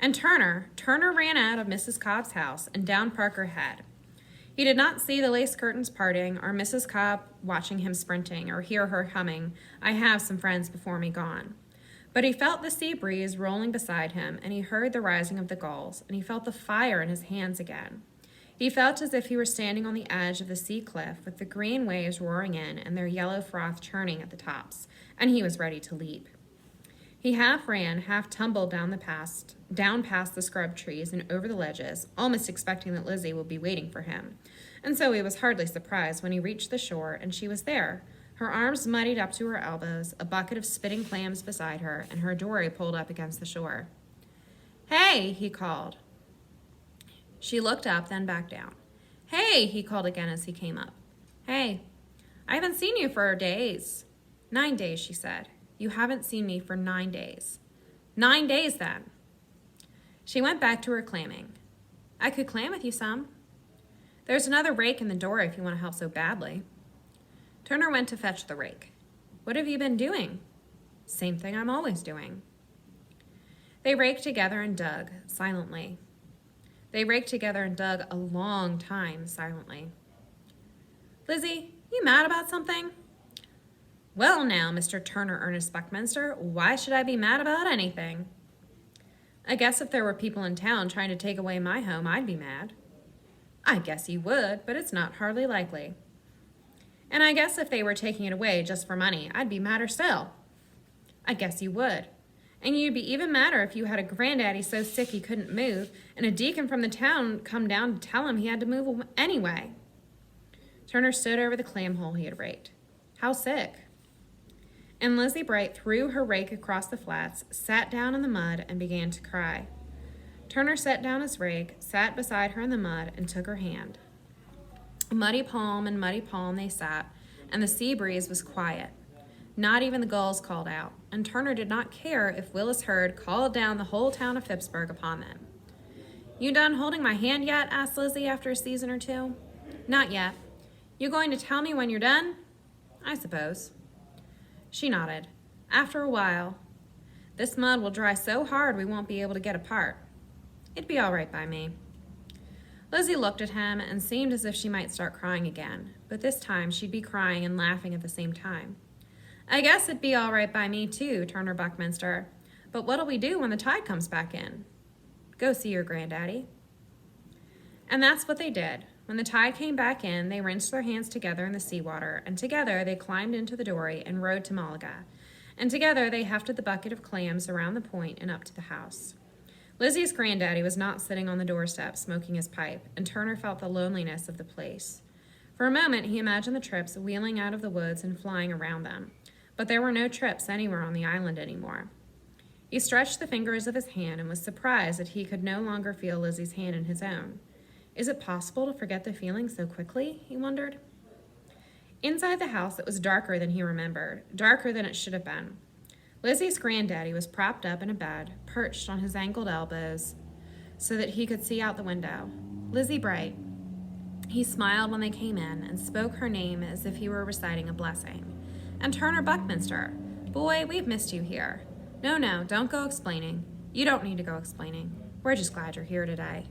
And Turner ran out of Mrs. Cobb's house and down Parker Head. He did not see the lace curtains parting, or Mrs. Cobb watching him sprinting, or hear her humming, "I have some friends before me gone." But he felt the sea breeze rolling beside him, and he heard the rising of the gulls, and he felt the fire in his hands again. He felt as if he were standing on the edge of the sea cliff with the green waves roaring in and their yellow froth churning at the tops, and he was ready to leap. He half ran, half tumbled down past the scrub trees and over the ledges, almost expecting that Lizzie would be waiting for him. And so he was hardly surprised when he reached the shore and she was there, her arms muddied up to her elbows, a bucket of spitting clams beside her, and her dory pulled up against the shore. "Hey," he called. She looked up, then back down. "Hey," he called again as he came up. "Hey, I haven't seen you for days." 9 days, she said. "You haven't seen me for 9 days. 9 days, then." She went back to her clamming. "I could clam with you some. There's another rake in the door if you want to help so badly." Turner went to fetch the rake. "What have you been doing?" "Same thing I'm always doing." They raked together and dug, silently. They raked together and dug a long time, silently. "Lizzie, you mad about something?" "Well now, Mr. Turner Ernest Buckminster, why should I be mad about anything?" "I guess if there were people in town trying to take away my home, I'd be mad." "I guess you would, but it's not hardly likely." "And I guess if they were taking it away just for money, I'd be madder still." "I guess you would. And you'd be even madder if you had a granddaddy so sick he couldn't move, and a deacon from the town come down to tell him he had to move anyway." Turner stood over the clam hole he had raked. "How sick?" And Lizzie Bright threw her rake across the flats, sat down in the mud, and began to cry. Turner set down his rake, sat beside her in the mud, and took her hand. Muddy palm and muddy palm they sat, and the sea breeze was quiet. Not even the gulls called out, and Turner did not care if Willis Hurd called down the whole town of Phippsburg upon them. "You done holding my hand yet?" asked Lizzie after a season or two. "Not yet. You going to tell me when you're done?" "I suppose." She nodded. "After a while. This mud will dry so hard we won't be able to get apart." "It'd be all right by me." Lizzie looked at him and seemed as if she might start crying again, but this time she'd be crying and laughing at the same time. "I guess it'd be all right by me too, Turner Buckminster. But what'll we do when the tide comes back in?" "Go see your granddaddy." And that's what they did. When the tide came back in, they rinsed their hands together in the seawater, and together they climbed into the dory and rowed to Malaga. And together they hefted the bucket of clams around the point and up to the house. Lizzie's granddaddy was not sitting on the doorstep smoking his pipe, and Turner felt the loneliness of the place. For a moment he imagined the trips wheeling out of the woods and flying around them, but there were no trips anywhere on the island anymore. He stretched the fingers of his hand and was surprised that he could no longer feel Lizzie's hand in his own. Is it possible to forget the feeling so quickly, he wondered. Inside the house it was darker than he remembered, darker than it should have been. Lizzie's granddaddy was propped up in a bed, perched on his angled elbows so that he could see out the window. "Lizzie Bright." He smiled when they came in and spoke her name as if he were reciting a blessing. "And Turner Buckminster. Boy, we've missed you here." No, don't go explaining. You don't need to go explaining. We're just glad you're here today."